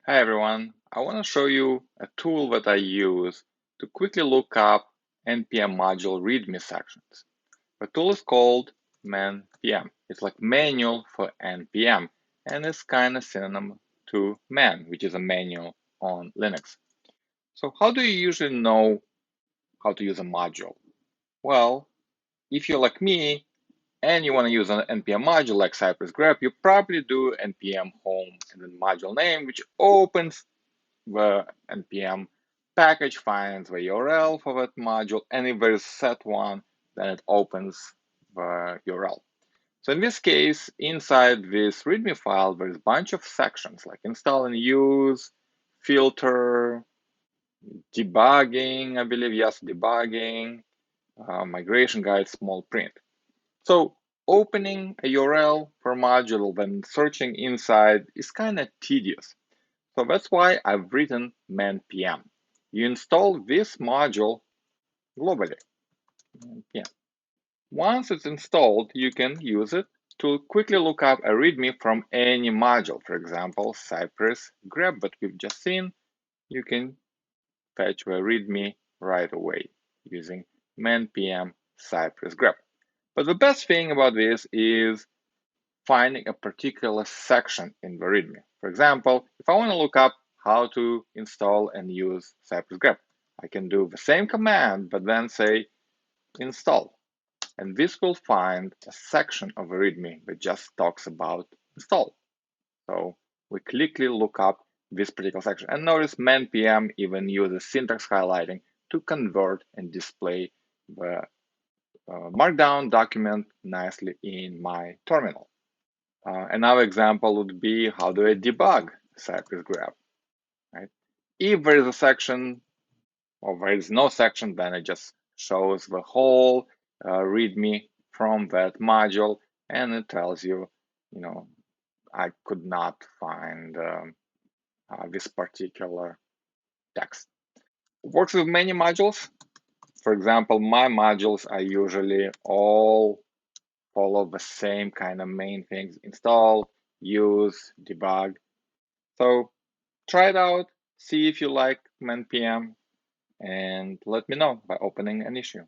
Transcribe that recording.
Hi everyone, I want to show you a tool that I use to quickly look up NPM module README sections. The tool is called manpm. It's like manual for NPM, and it's kind of synonym to man, which is a manual on Linux. So how do you usually know how to use a module? Well, if you're like me and you want to use an NPM module like cypress-grep, you probably do npm home and then module name, which opens the npm package, finds the URL for that module, and if there is set one, then it opens the URL. So in this case, inside this README file, there's a bunch of sections like install and use, filter, debugging, I believe, yes, debugging, migration guide, small print. So opening a URL for a module, then searching inside is kind of tedious. So that's why I've written manpm. You install this module globally. manpm. Once it's installed, you can use it to quickly look up a README from any module. For example, cypress-grep that we've just seen. You can fetch the README right away using manpm cypress-grep. But the best thing about this is finding a particular section in the README. For example, if I want to look up how to install and use cypress-grep, I can do the same command, but then say install. And this will find a section of the README that just talks about install. So we quickly look up this particular section. And notice manpm even uses syntax highlighting to convert and display the markdown document nicely in my terminal. Another example would be how do I debug cypress-grep, right? If there is a section or there is no section, then it just shows the whole README from that module, and it tells you, I could not find this particular text. Works with many modules. For example, my modules are usually all follow the same kind of main things: install, use, debug. So try it out, see if you like manpm, and let me know by opening an issue.